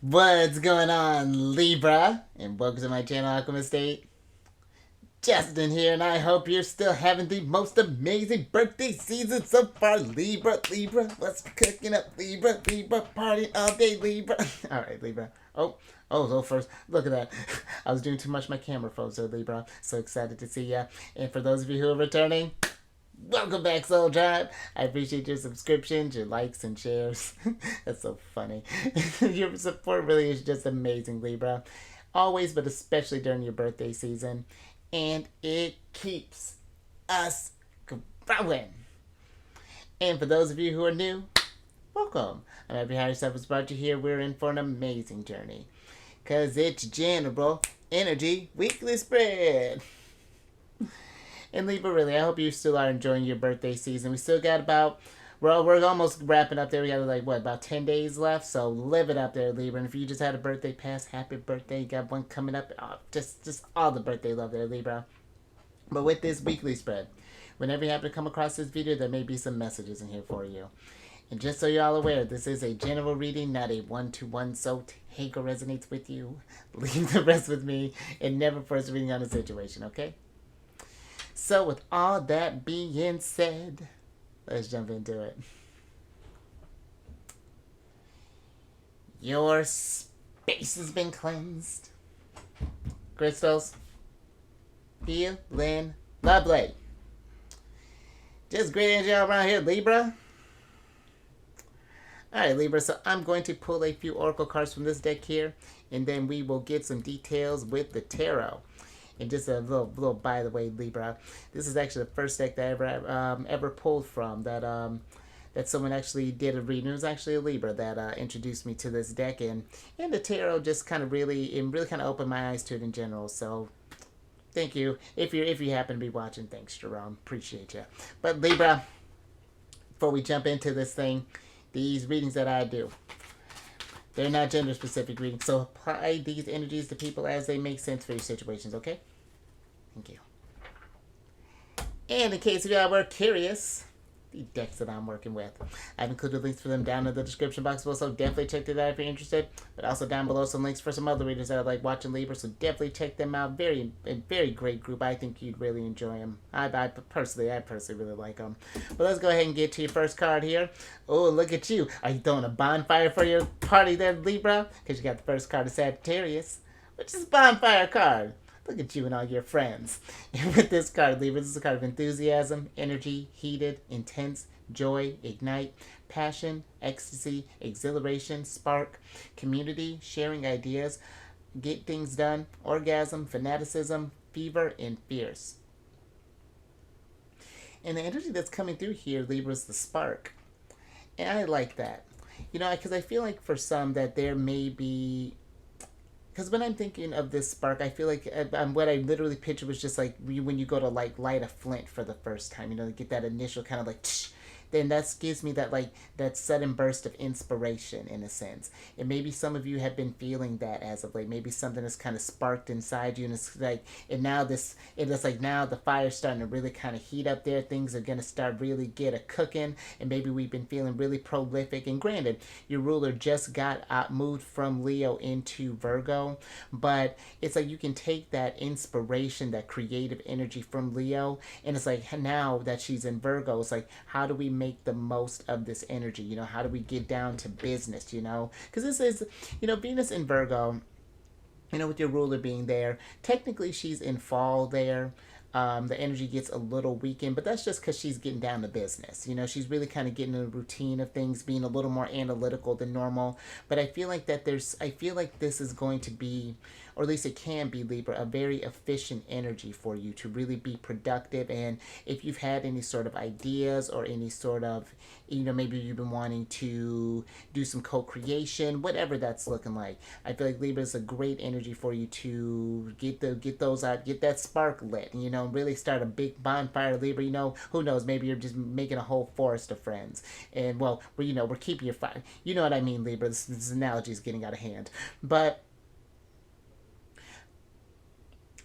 What's going on, Libra? And welcome to my channel, Alchemist. Justin here, and I hope you're still having the most amazing birthday season so far, Libra. Libra, what's cooking up, Libra? Libra, partying all day, Libra. All right, Libra. Oh, first, look at that. I was doing too much my camera photo, Libra. So excited to see ya. And for those of you who are returning, welcome back, Soul Tribe. I appreciate your subscriptions, your likes, and shares. That's so funny. Your support really is just amazing, Libra. Always, but especially during your birthday season. And it keeps us growing. And for those of you who are new, welcome. I'm happy how yourself has brought you here. We're in for an amazing journey. Because it's General Energy Weekly Spread. And Libra, really, I hope you still are enjoying your birthday season. We still got about, we're almost wrapping up there. We got like, what, about 10 days left? So live it up there, Libra. And if you just had a birthday pass, happy birthday. You got one coming up. Oh, just all the birthday love there, Libra. But with this weekly spread, whenever you happen to come across this video, there may be some messages in here for you. And just so you're all aware, this is a general reading, not a one-to-one, so take what resonates with you. Leave the rest with me, and never first reading on a situation, okay? So with all that being said, let's jump into it. Your space has been cleansed. Crystals, feeling lovely. Just great energy all around here, Libra. Alright, Libra, so I'm going to pull a few oracle cards from this deck here, and then we will get some details with the tarot. And just a little by the way, Libra, this is actually the first deck that I ever pulled from that someone actually did a reading. It was actually a Libra that introduced me to this deck, and the tarot just kind of really kind of opened my eyes to it in general. So thank you if you happen to be watching. Thanks, Jerome. Appreciate you. But Libra, before we jump into this thing, these readings that I do, they're not gender specific readings, so apply these energies to people as they make sense for your situations, okay? Thank you. And in case of y'all were curious, the decks that I'm working with, I've included links for them down in the description box below, so definitely check that out if you're interested. But also down below some links for some other readers that I like watching Libra, so definitely check them out. Very great group. I think you'd really enjoy them. I personally really like them. But let's go ahead and get to your first card here. Oh, look at you. Are you throwing a bonfire for your party there, Libra? Because you got the first card of Sagittarius, which is a bonfire card. Look at you and all your friends. And with this card, Libra, this is a card of enthusiasm, energy, heated, intense, joy, ignite, passion, ecstasy, exhilaration, spark, community, sharing ideas, get things done, orgasm, fanaticism, fever, and fierce. And the energy that's coming through here, Libra, is the spark. And I like that. You know, because I feel like for some that there may be, because when I'm thinking of this spark, I feel like what I literally pictured was just like when you go to like light a flint for the first time, you know, get that initial kind of like tsh, then that gives me that like that sudden burst of inspiration in a sense. And maybe some of you have been feeling that as of late. Maybe something has kind of sparked inside you, and it's like, and now it's like now the fire's starting to really kind of heat up there. Things are gonna start really get a cooking, and maybe we've been feeling really prolific. And granted, your ruler just got moved from Leo into Virgo, but it's like you can take that inspiration, that creative energy from Leo, and it's like now that she's in Virgo, it's like how do we make the most of this energy? You know, how do we get down to business? You know, because this is, you know, Venus in Virgo, you know, with your ruler being there, technically she's in fall there. The energy gets a little weakened, but that's just because she's getting down to business. You know, she's really kind of getting in a routine of things, being a little more analytical than normal. But I feel like I feel like this is going to be, or at least it can be, Libra, a very efficient energy for you to really be productive. And if you've had any sort of ideas or any sort of, you know, maybe you've been wanting to do some co-creation, whatever that's looking like, I feel like Libra is a great energy for you to get those out, get that spark lit, you know, really start a big bonfire, Libra. You know, who knows, maybe you're just making a whole forest of friends, and well, you know, we're keeping your fire. You know what I mean, Libra. This analogy is getting out of hand, but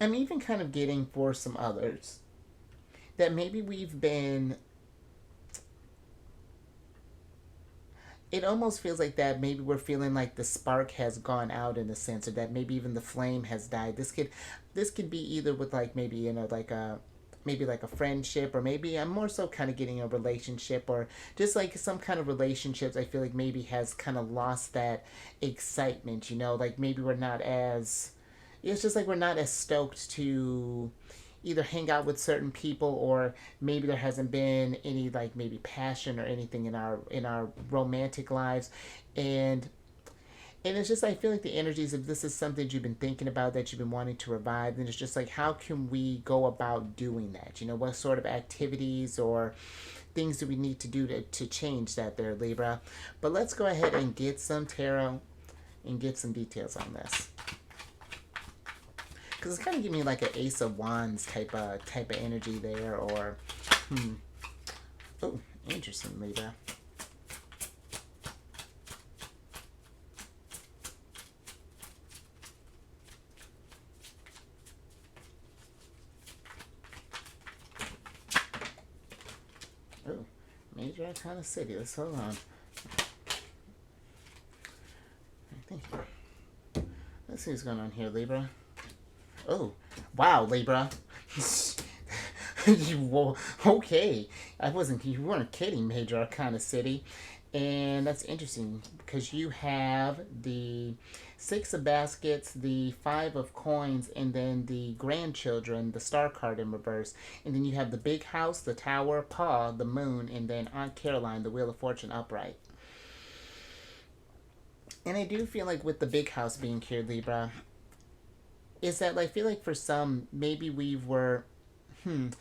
I'm even kind of getting for some others that maybe we've been it almost feels like that maybe we're feeling like the spark has gone out in a sense, or that maybe even the flame has died. This could be either with like maybe like a maybe like a friendship, or maybe I'm more so kind of getting a relationship, or just like some kind of relationships. I feel like maybe has kind of lost that excitement. Like maybe we're not as it's just like we're not as stoked to either hang out with certain people, or maybe there hasn't been any like maybe passion or anything in our romantic lives. And and it's just, I feel like the energies of this is something you've been thinking about, that you've been wanting to revive. And it's just like, how can we go about doing that? What sort of activities or things do we need to do to change that there, Libra? But let's go ahead and get some tarot and get some details on this. Because it's kind of giving me like an Ace of Wands type of energy there, or oh, interesting, Libra. Oh, Major Arcana City. Let's hold on. Thank you. Let's see what's going on here, Libra. Oh, wow, Libra. Okay, you weren't kidding, Major Arcana City. And that's interesting because you have the Six of Baskets, the Five of Coins, and then the grandchildren, the Star card in reverse. And then you have the Big House, the Tower, Paw, the Moon, and then Aunt Caroline, the Wheel of Fortune upright. And I do feel like with the Big House being here, Libra, is that I feel like for some, maybe we were, and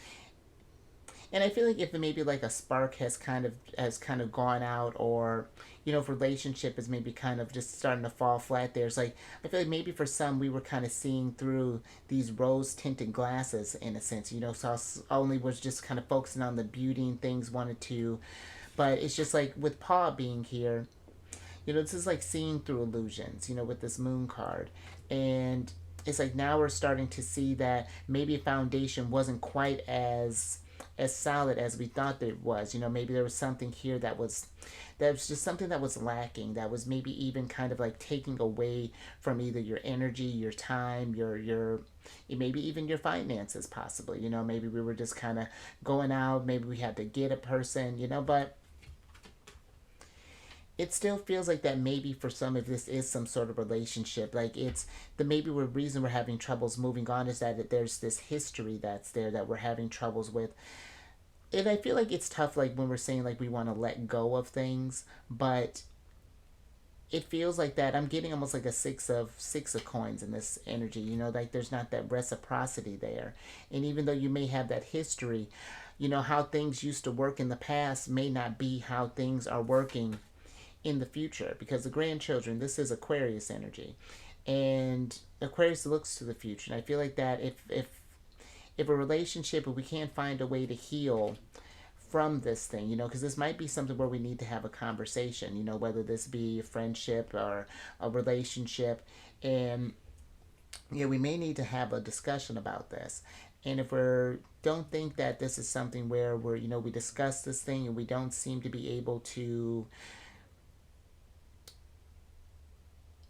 I feel like if maybe like a spark has kind of gone out, or if relationship is maybe kind of just starting to fall flat, there's like, I feel like maybe for some we were kind of seeing through these rose tinted glasses in a sense, so I only was just kind of focusing on the beauty and things, wanted to, but it's just like with Paul being here, this is like seeing through illusions, with this moon card. And it's like now we're starting to see that maybe a foundation wasn't quite as solid as we thought that it was. Maybe there was something here that was just something that was lacking, that was maybe even kind of like taking away from either your energy, your time, your maybe even your finances, possibly. Maybe we were just kind of going out, maybe we had to get a person, but it still feels like that maybe for some, if this is some sort of relationship, like it's the maybe the reason we're having troubles moving on is that there's this history that's there that we're having troubles with. And I feel like it's tough, like when we're saying like we want to let go of things, but it feels like that I'm getting almost like a six of coins in this energy, like there's not that reciprocity there. And even though you may have that history, how things used to work in the past may not be how things are working in the future, because the grandchildren, this is Aquarius energy, and Aquarius looks to the future. And I feel like that if a relationship, if we can't find a way to heal from this thing, because this might be something where we need to have a conversation, whether this be a friendship or a relationship. And yeah, we may need to have a discussion about this. And if we don't think that this is something where we discuss this thing and we don't seem to be able to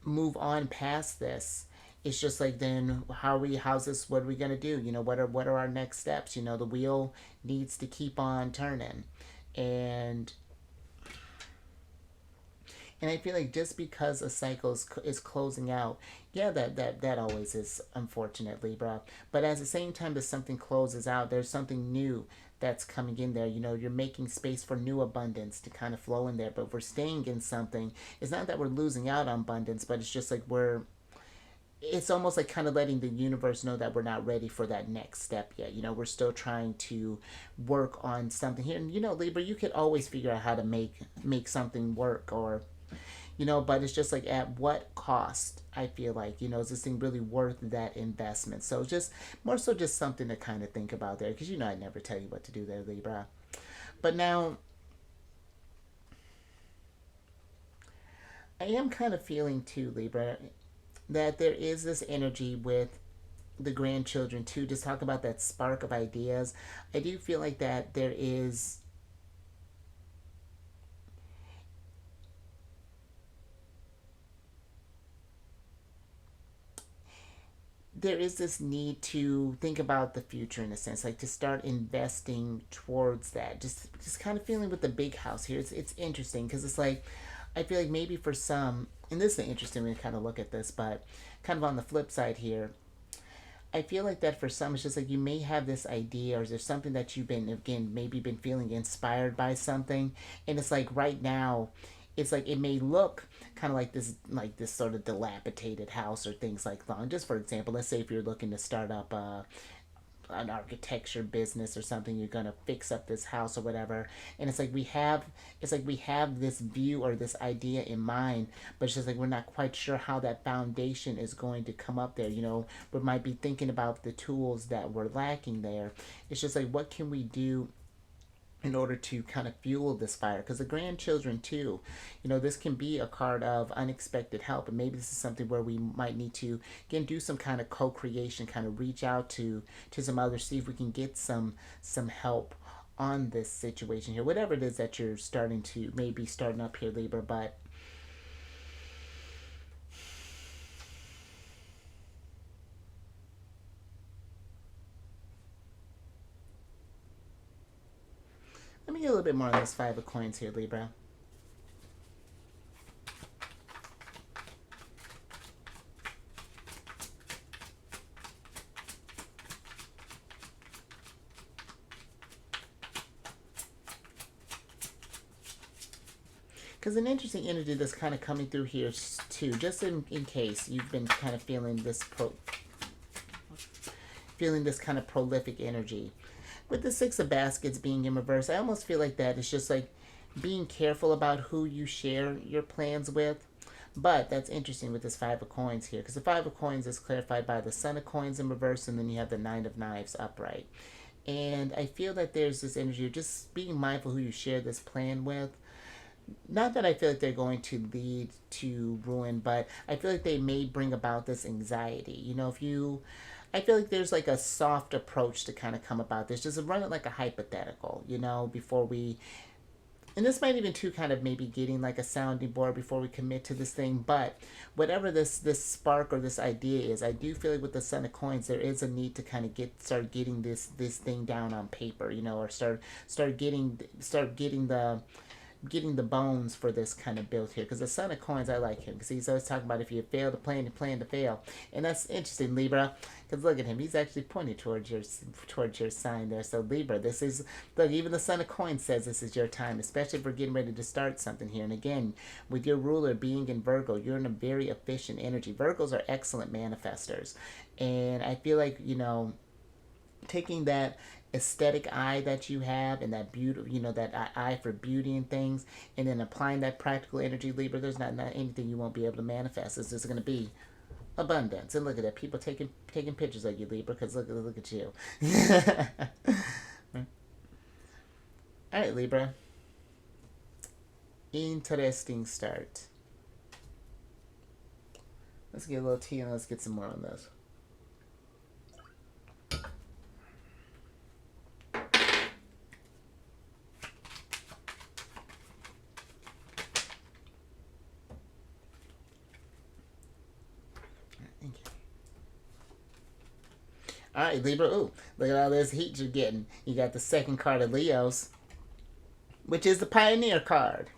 move on past this, it's just like, then how's this, what are we gonna do, what are our next steps, the wheel needs to keep on turning. And and I feel like just because a cycle is closing out, yeah, that always is, unfortunately, bro. But at the same time that something closes out, there's something new that's coming in there. You're making space for new abundance to kind of flow in there. But if we're staying in something, it's not that we're losing out on abundance, but it's just like it's almost like kind of letting the universe know that we're not ready for that next step yet. We're still trying to work on something here. And Libra, you could always figure out how to make something work, or but it's just like, at what cost? I feel like, is this thing really worth that investment? So just more so just something to kind of think about there, because I never tell you what to do there, Libra. But now I am kind of feeling too, Libra, that there is this energy with the grandchildren too. Just talk about that spark of ideas. I do feel like that there is there is this need to think about the future in a sense, like to start investing towards that. Just kind of feeling with the big house here. It's interesting because it's like I feel like maybe for some, and this is an interesting way to kind of look at this, but kind of on the flip side here, I feel like that for some, it's just like you may have this idea, or there's something that you've been, again, maybe been feeling inspired by something, and it's like right now, it's like it may look kind of like this sort of dilapidated house or things like that. Just for example, let's say if you're looking to start up an architecture business or something, you're gonna fix up this house or whatever, and it's like we have this view or this idea in mind, but it's just like we're not quite sure how that foundation is going to come up there. We might be thinking about the tools that we're lacking there. It's just like what can we do in order to kind of fuel this fire, because the grandchildren too, this can be a card of unexpected help, and maybe this is something where we might need to again do some kind of co-creation, kind of reach out to some others, see if we can get some help on this situation here, whatever it is that you're starting to maybe starting up here, Libra. But let me get a little bit more on this five of coins here, Libra. Because an interesting energy that's kind of coming through here too, just in case you've been kind of feeling this kind of prolific energy. With the Six of Baskets being in reverse, I almost feel like that it's just like being careful about who you share your plans with. But that's interesting with this Five of Coins here, because the Five of Coins is clarified by the Sun of Coins in reverse, and then you have the Nine of Knives upright. And I feel that there's this energy of just being mindful who you share this plan with. Not that I feel like they're going to lead to ruin, but I feel like they may bring about this anxiety. If you, I feel like there's like a soft approach to kind of come about this. Just run it like a hypothetical, before we, and this might even too kind of maybe getting like a sounding board before we commit to this thing. But whatever this spark or this idea is, I do feel like with the Sun of Coins there is a need to kind of start getting this thing down on paper, or start getting the bones for this kind of build here. Because the Son of Coins, I like him because he's always talking about if you fail to plan, you plan to fail, and that's interesting, Libra. Because look at him, he's actually pointing towards your sign there. So Libra, this is, look, even the Son of Coins says this is your time, especially if we're getting ready to start something here. And again, with your ruler being in Virgo, you're in a very efficient energy. Virgos are excellent manifestors, and I feel like taking that aesthetic eye that you have and that beauty, that eye for beauty and things, and then applying that practical energy, Libra, there's not anything you won't be able to manifest. It's just going to be abundance. And look at that, people taking pictures of you, Libra, because look at you. All right, Libra. Interesting start. Let's get a little tea and let's get some more on this. All right, Libra. Ooh, look at all this heat you're getting. You got the second card of Leos, which is the Pioneer card.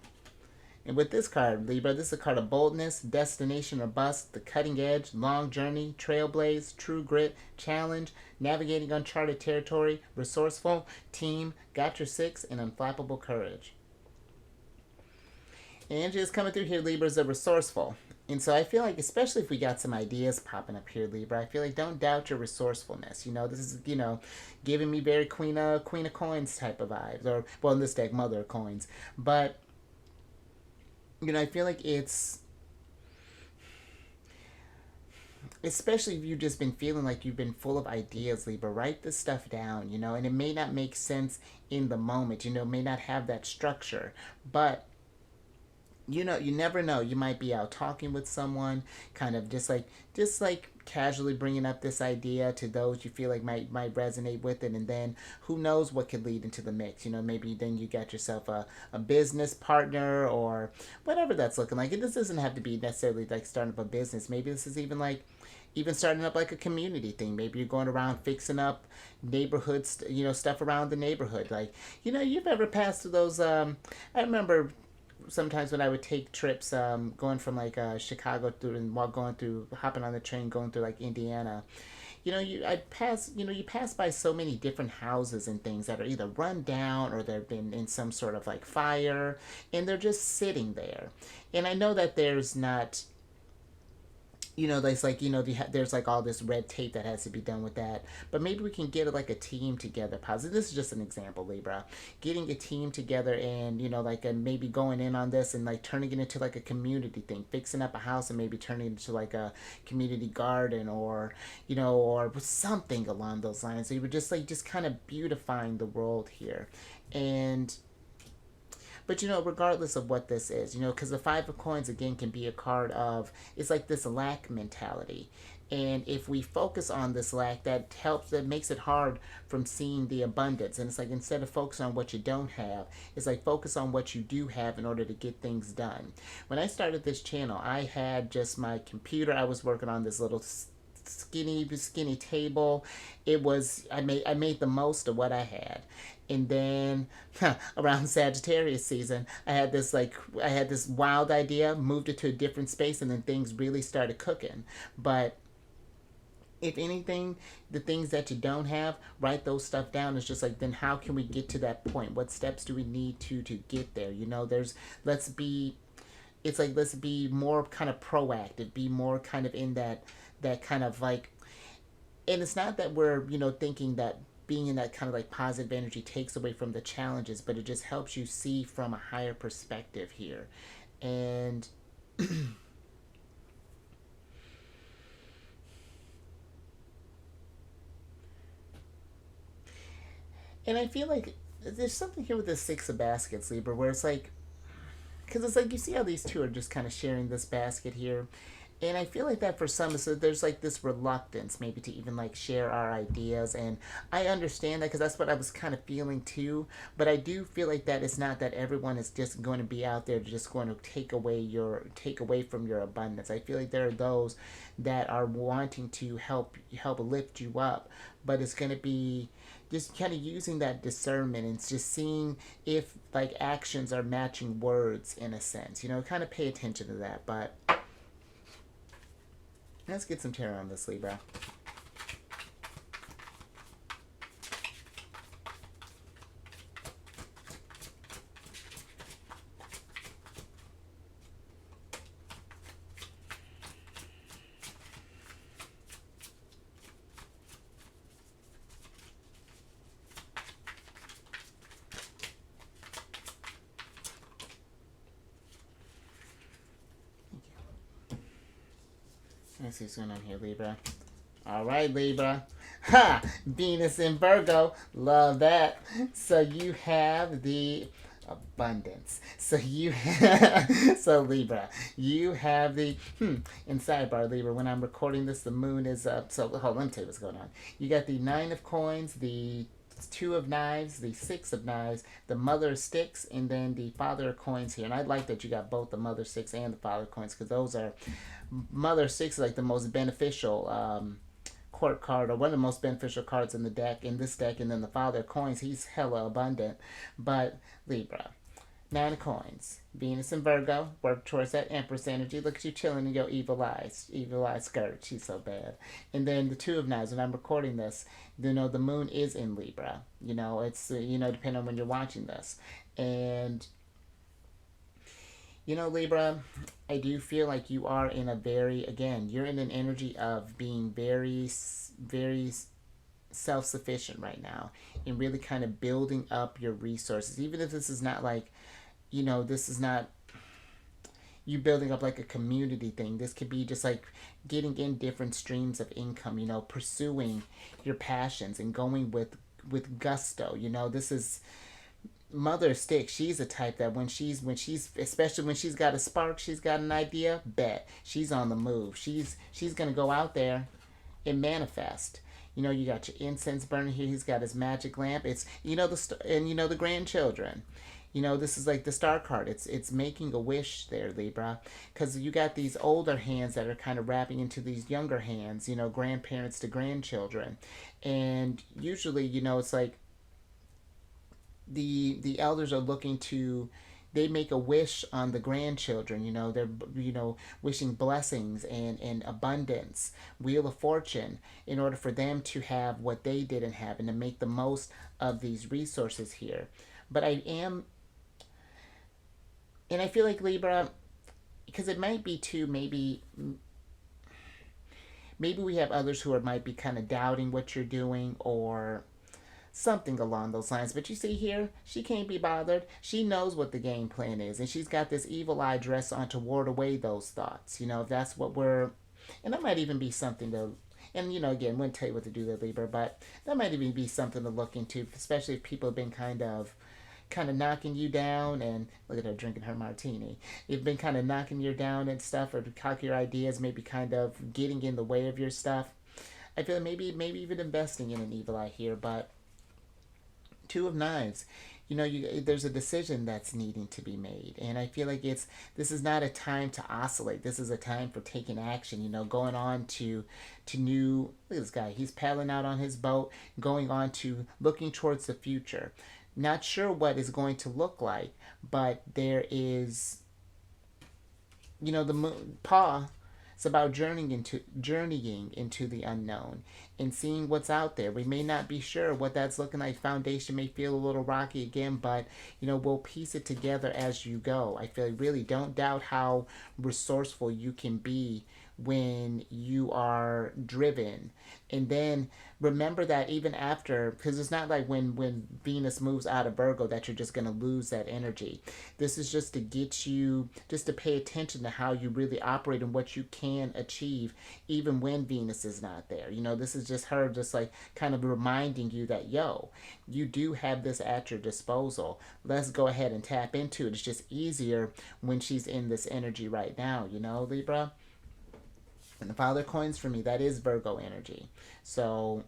And with this card, Libra, this is a card of boldness, destination or bust, the cutting edge, long journey, trailblaze, true grit, challenge, navigating uncharted territory, resourceful, team, got your six, and unflappable courage. Angie is coming through here, Libra, is a resourceful. And so I feel like, especially if we got some ideas popping up here, Libra, I feel like don't doubt your resourcefulness. This is, giving me very Queen of Coins type of vibes. Or, well, in this deck, Mother of Coins. But, I feel like it's, especially if you've just been feeling like you've been full of ideas, Libra, write this stuff down, and it may not make sense in the moment, may not have that structure. But you never know. You might be out talking with someone, kind of just like casually bringing up this idea to those you feel like might resonate with it, and then who knows what could lead into the mix. Maybe then you got yourself a business partner or whatever that's looking like. And this doesn't have to be necessarily like starting up a business. Maybe this is even starting up like a community thing. Maybe you're going around fixing up neighborhoods, stuff around the neighborhood. Like, you've ever passed through those. I remember sometimes when I would take trips, going from like Chicago through and while going through, hopping on the train, going through like Indiana. You pass by so many different houses and things that are either run down or they've been in some sort of like fire, and they're just sitting there. And I know that there's not, there's like there's like all this red tape that has to be done with that, but maybe we can get like a team together. Positive, this is just an example, Libra, getting a team together and like maybe going in on this and like turning it into like a community thing, fixing up a house and maybe turning it into like a community garden, or or something along those lines. So you were just kind of beautifying the world here. And but regardless of what this is, because the Five of Coins again can be a card of, it's like this lack mentality. And if we focus on this lack, that makes it hard from seeing the abundance. And it's like, instead of focusing on what you don't have, it's like focus on what you do have in order to get things done. When I started this channel, I had just my computer. I was working on this little skinny table. I made the most of what I had. And then around Sagittarius season, I had this wild idea, moved it to a different space, and then things really started cooking. But if anything, the things that you don't have, write those stuff down. It's just like, then how can we get to that point? What steps do we need to get there? Let's be more kind of proactive, be more kind of in that kind of like, and it's not that we're thinking that being in that kind of like positive energy takes away from the challenges, but it just helps you see from a higher perspective here. And and I feel like there's something here with the Six of Baskets, Libra, where it's like, because it's like you see how these two are just kind of sharing this basket here. And I feel like that for some, so there's like this reluctance maybe to even like share our ideas. And I understand that, because that's what I was kind of feeling too. But I do feel like that it's not that everyone is just going to be out there just going to take away from your abundance. I feel like there are those that are wanting to help lift you up, but it's going to be just kind of using that discernment and just seeing if like actions are matching words in a sense. Kind of pay attention to that. But let's get some tarot on this, Libra. Let's see what's going on here, Libra. All right, Libra. Ha! Venus in Virgo. Love that. So you have the abundance. So Libra, you have the in sidebar, Libra, when I'm recording this, the moon is up. So hold on, let me tell you what's going on. You got the Nine of Coins, the Two of Knives, the Six of Knives, the Mother of Sticks, and then the Father of Coins here. And I like that you got both the Mother of Six and the Father of Coins, because those are, Mother of Six is like the most beneficial court card, or one of the most beneficial cards in this deck, and then the Father of Coins, he's hella abundant. But Libra, Nine of Coins, Venus and Virgo, work towards that Empress energy. Look at you chilling in your evil eyes skirt. She's so bad. And then the Two of Knives. When I'm recording this, the moon is in Libra. It's depending on when you're watching this, and Libra, I do feel like you are in you're in an energy of being very, very self-sufficient right now, and really kind of building up your resources. Even if this is not like, this is not you building up like a community thing. This could be just like getting in different streams of income, pursuing your passions and going with gusto. This is Mother of Sticks, she's a type that when she's especially when she's got a spark, she's got an idea, bet she's on the move. She's gonna go out there and manifest. You know, you got your incense burning here. He's got his magic lamp. It's and the grandchildren. You know, this is like the star card. It's making a wish there, Libra, because you got these older hands that are kind of wrapping into these younger hands. You know, grandparents to grandchildren, and usually, it's like the elders are looking to, they make a wish on the grandchildren. They're wishing blessings and abundance, wheel of fortune, in order for them to have what they didn't have and to make the most of these resources here. But I feel like, Libra, because it might be too, maybe we have others who might be kind of doubting what you're doing, or something along those lines. But you see here, she can't be bothered. She knows what the game plan is, and she's got this evil eye dress on to ward away those thoughts. If that's what we're, and that might even be something to, and again, wouldn't tell you what to do there, Libra, but that might even be something to look into, especially if people have been kind of knocking you down. And look at her drinking her martini. You've been kind of knocking you down and stuff, or your ideas maybe kind of getting in the way of your stuff. I feel maybe even investing in an evil eye here. But Two of Knives, there's a decision that's needing to be made, and I feel like this is not a time to oscillate. This is a time for taking action. Going on to new. Look at this guy. He's paddling out on his boat, going on to looking towards the future. Not sure what is going to look like, but there is, the moon paw. It's about journeying into the unknown and seeing what's out there. We may not be sure what that's looking like. Foundation may feel a little rocky again, but we'll piece it together as you go. I feel like, really, don't doubt how resourceful you can be when you are driven. And then remember that even after, because it's not like when Venus moves out of Virgo that you're just going to lose that energy. This is just to get you, just to pay attention to how you really operate and what you can achieve even when Venus is not there. This is just her just like kind of reminding you that, yo, you do have this at your disposal. Let's go ahead and tap into it. It's just easier when she's in this energy right now, Libra? And the Father coins for me, that is Virgo energy. So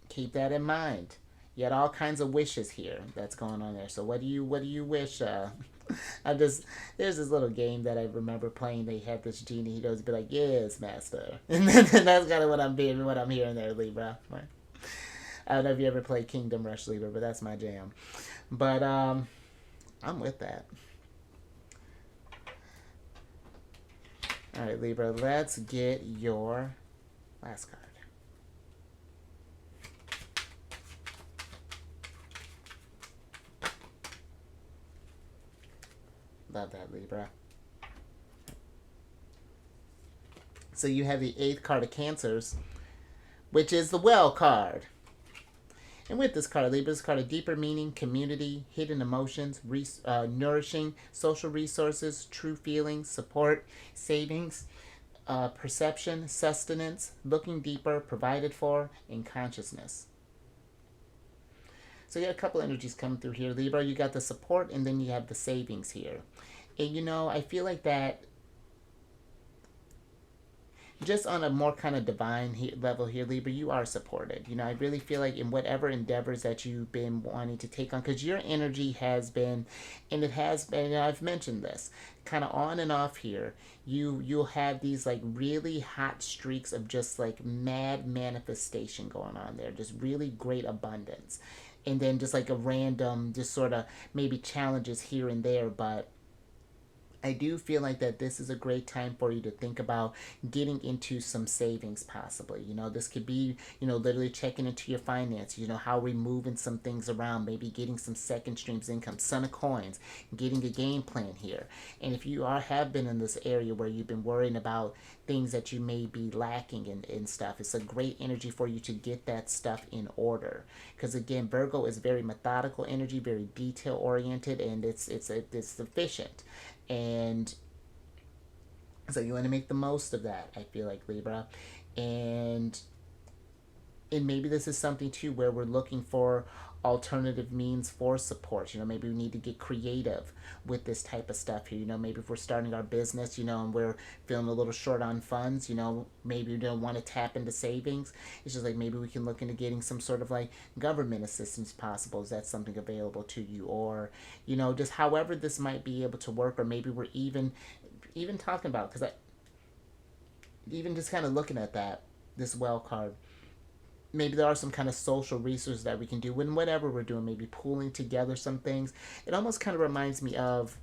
keep that in mind. You had all kinds of wishes here that's going on there. So what do you wish? There's this little game that I remember playing. They had this genie. He goes be like, "Yes, master," and then that's kind of what I'm hearing there, Libra. I don't know if you ever played Kingdom Rush, Libra, but that's my jam. But I'm with that. All right, Libra, let's get your last card. Love that, Libra. So you have the 8th card of Cancers, which is the Well card. And with this card, Libra, this card of deeper meaning, community, hidden emotions, nourishing, social resources, true feelings, support, savings, perception, sustenance, looking deeper, provided for, and consciousness. So you got a couple energies coming through here, Libra. You got the support, and then you have the savings here. And I feel like that just on a more kind of divine level here, Libra, you are supported. I really feel like in whatever endeavors that you've been wanting to take on, because your energy has been, and it has been, and I've mentioned this, kind of on and off here, you'll have these like really hot streaks of just like mad manifestation going on there, just really great abundance. And then just like a random, just sort of maybe challenges here and there, but I do feel like that this is a great time for you to think about getting into some savings possibly. This could be, literally checking into your finances, how we're moving some things around, maybe getting some second streams income, Son of Coins, getting a game plan here. And if you have been in this area where you've been worrying about things that you may be lacking in stuff, it's a great energy for you to get that stuff in order. Because again, Virgo is very methodical energy, very detail oriented, and it's efficient. And so you want to make the most of that, I feel like, Libra. And And maybe this is something too where we're looking for alternative means for support. Maybe we need to get creative with this type of stuff here. Maybe if we're starting our business, and we're feeling a little short on funds, maybe we don't want to tap into savings. It's just like maybe we can look into getting some sort of like government assistance possible. Is that something available to you? Or, just however this might be able to work, or maybe we're even talking about, because I even just kind of looking at that, this well card, maybe there are some kind of social resources that we can do when whatever we're doing, maybe pooling together some things. It almost kind of reminds me of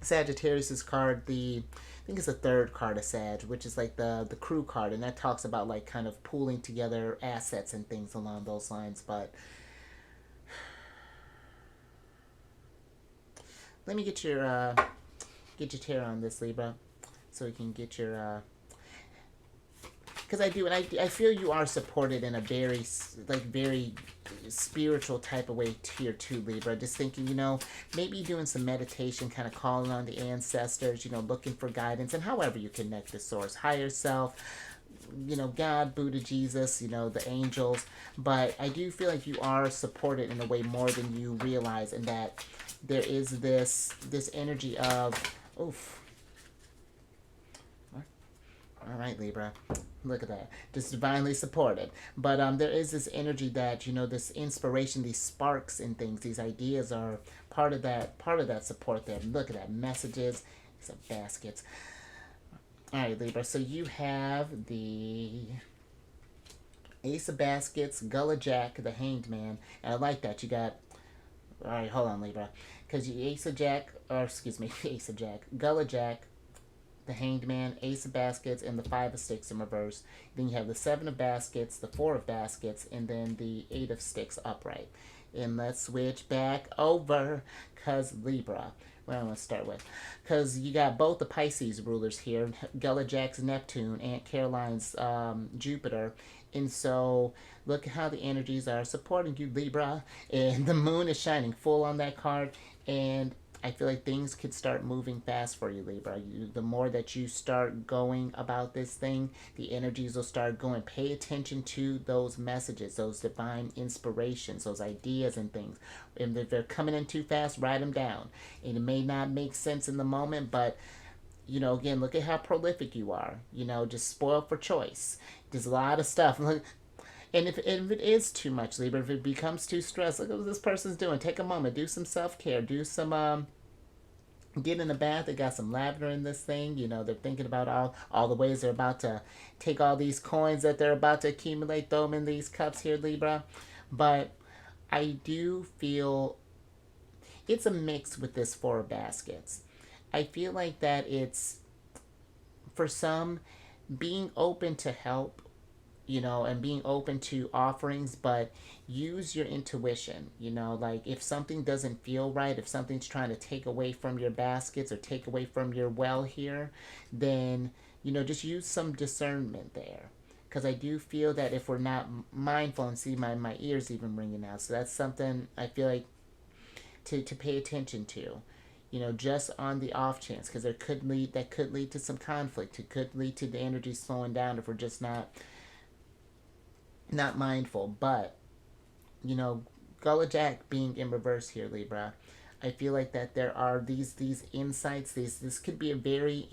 Sagittarius's card, the I think it's the third card of Sag, which is like the crew card, and that talks about like kind of pooling together assets and things along those lines. But let me get your tarot on this, Libra, so we can get your because I do, and I feel you are supported in a very spiritual type of way here too, Libra. Just thinking, maybe doing some meditation, kind of calling on the ancestors, looking for guidance, and however you connect to source, higher self, God, Buddha, Jesus, the angels. But I do feel like you are supported in a way more than you realize, and that there is this energy of, oof. All right, Libra. Look at that. Just divinely supported. But there is this energy that, this inspiration, these sparks and things, these ideas are part of that support there. Look at that. Messages. These are baskets. All right, Libra. So you have the Ace of Baskets, Gullah Jack, the Hanged Man. And I like that. You got... All right, hold on, Libra. Because you Ace of Jack... Or, excuse me, Ace of Jack. Gullah Jack, the Hanged Man, Ace of Baskets, and the Five of Sticks in reverse. Then you have the Seven of Baskets, the Four of Baskets, and then the Eight of Sticks upright. And let's switch back over, because Libra, what I'm going to start with. Because you got both the Pisces rulers here, Gullah Jack's Neptune, Aunt Caroline's Jupiter. And so look at how the energies are supporting you, Libra. And the moon is shining full on that card. And I feel like things could start moving fast for you, Libra. The more that you start going about this thing, the energies will start going. Pay attention to those messages, those divine inspirations, those ideas and things. And if they're coming in too fast, write them down. And it may not make sense in the moment, but again, look at how prolific you are. Just spoiled for choice. There's a lot of stuff. And if it is too much, Libra, if it becomes too stressed, look at what this person's doing. Take a moment, do some self-care, do some get in a bath. They got some lavender in this thing. They're thinking about all the ways they're about to take all these coins that they're about to accumulate, throw them in these cups here, Libra. But I do feel it's a mix with this Four of Baskets. I feel like that it's, for some, being open to help, and being open to offerings, but use your intuition. Like if something doesn't feel right, if something's trying to take away from your baskets or take away from your well here, then, just use some discernment there. Because I do feel that if we're not mindful, and see my ears even ringing out, so that's something I feel like to pay attention to. Just on the off chance, because that could lead to some conflict. It could lead to the energy slowing down if we're just not mindful. But Gullah Jack being in reverse here, Libra, I feel like that there are these insights. This could be a very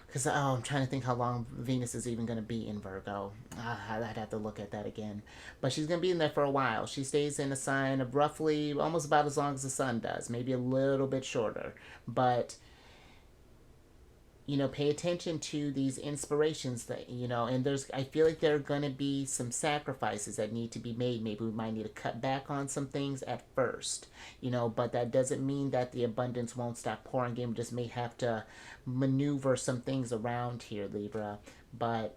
because I'm trying to think how long Venus is even going to be in Virgo. I'd have to look at that again. But she's going to be in there for a while. She stays in a sign of roughly almost about as long as the sun does, maybe a little bit shorter. But pay attention to these inspirations that, and I feel like there are going to be some sacrifices that need to be made. Maybe we might need to cut back on some things at first, but that doesn't mean that the abundance won't stop pouring in. We just may have to maneuver some things around here, Libra. But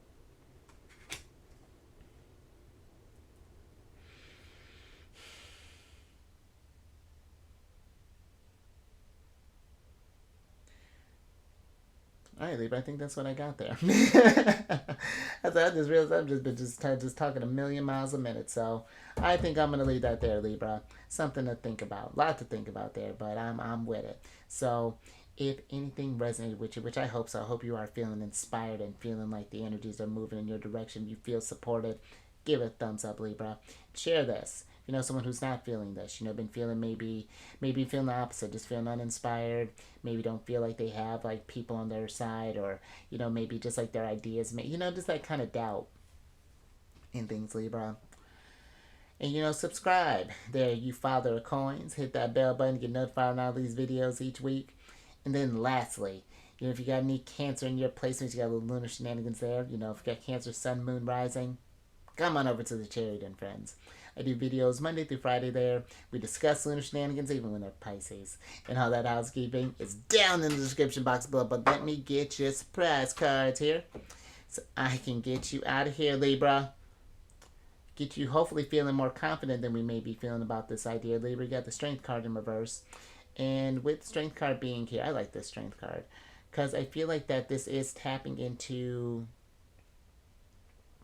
all right, Libra, I think that's what I got there. I just realized I've just been just talking a million miles a minute. So I think I'm gonna leave that there, Libra. Something to think about. A lot to think about there, but I'm with it. So If anything resonated with you, which I hope so, I hope you are feeling inspired and feeling like the energies are moving in your direction, you feel supported, give it a thumbs up, Libra. Share this. You know, someone who's not feeling this, you know, been feeling maybe feeling the opposite, just feeling uninspired, maybe don't feel like they have like people on their side, or, you know, maybe just like their ideas, you know, just that kind of doubt in things, Libra. And, you know, subscribe. There, you father of coins. Hit that bell button, get notified on all these videos each week. And then lastly, you know, if you got any Cancer in your placements, you got a little lunar shenanigans there. You know, if you got Cancer, Sun, Moon, Rising, come on over to the charity den, friends. I do videos Monday through Friday there. We discuss lunar shenanigans even when they're Pisces. And all that housekeeping is down in the description box below. But let me get your surprise cards here so I can get you out of here, Libra. Get you hopefully feeling more confident than we may be feeling about this idea. Libra, you got the Strength card in reverse. And with Strength card being here, I like this Strength card. Because I feel like that this is tapping into,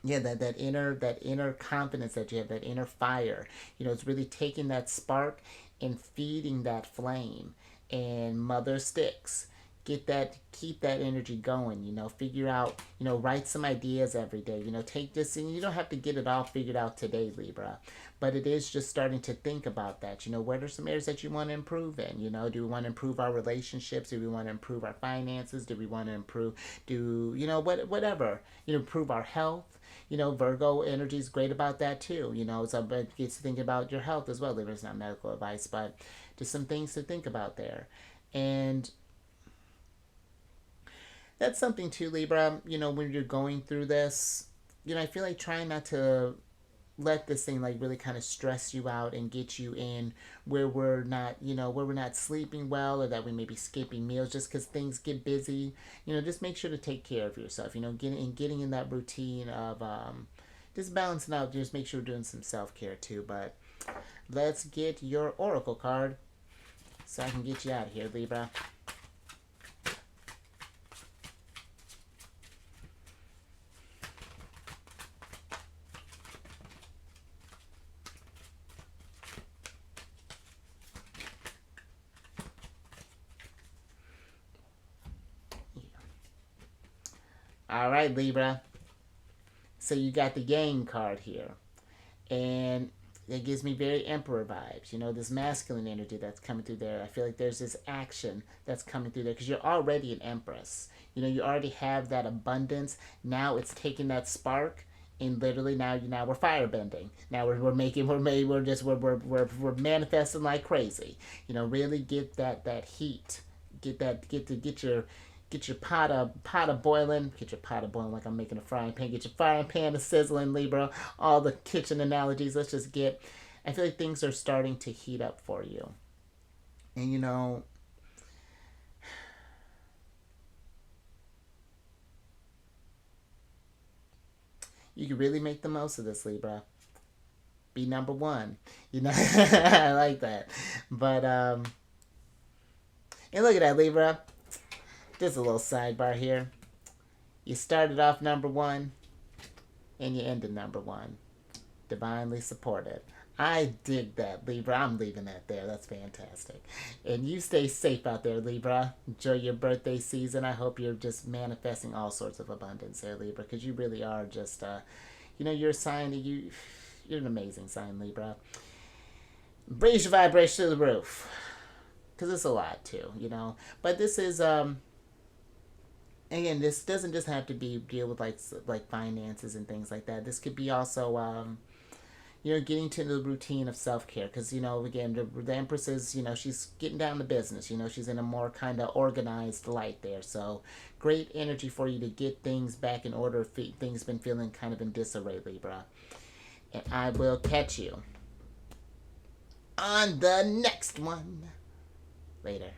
yeah, that inner confidence that you have, that inner fire. You know, it's really taking that spark and feeding that flame. And mother sticks. Keep that energy going, you know, figure out, you know, write some ideas every day, you know, take this, and you don't have to get it all figured out today, Libra, but it is just starting to think about that, you know, what are some areas that you want to improve in, you know, do we want to improve our relationships, do we want to improve our finances, do we want to improve, you know, whatever, you know, improve our health. You know, Virgo energy is great about that too, you know, so it gets to think about your health as well. Libra, it's not medical advice, but just some things to think about there. And that's something too, Libra. You know, when you're going through this, you know, I feel like trying not to let this thing like really kind of stress you out and get you in where we're not, you know, where we're not sleeping well, or that we may be skipping meals just because things get busy. You know, just make sure to take care of yourself. You know, getting in that routine of just balancing out. Just make sure we're doing some self care too. But let's get your oracle card so I can get you out of here, Libra. All right, Libra. So you got the Yang card here. And it gives me very Emperor vibes. You know, this masculine energy that's coming through there. I feel like there's this action that's coming through there because you're already an Empress. You know, you already have that abundance. Now it's taking that spark, and literally now we're firebending. Now we're manifesting like crazy. You know, really get that heat. Get your pot of boiling. Get your pot of boiling like I'm making a frying pan. Get your frying pan a sizzling, Libra. All the kitchen analogies. Let's just get. I feel like things are starting to heat up for you, and you know, you can really make the most of this, Libra. Be number one. You know, I like that. But and look at that, Libra. Just a little sidebar here. You started off number one, and you ended number one. Divinely supported. I dig that, Libra. I'm leaving that there. That's fantastic. And you stay safe out there, Libra. Enjoy your birthday season. I hope you're just manifesting all sorts of abundance there, Libra, because you really are just, you know, you're a sign that you're an amazing sign, Libra. Raise your vibration to the roof, because it's a lot too, you know. But this is, again, this doesn't just have to be deal with like finances and things like that. This could be also you know, getting to the routine of self-care, because, you know, again, the Empress is, you know, she's getting down to business. You know, she's in a more kind of organized light there, so great energy for you to get things back in order if things been feeling kind of in disarray, Libra. And I will catch you on the next one later.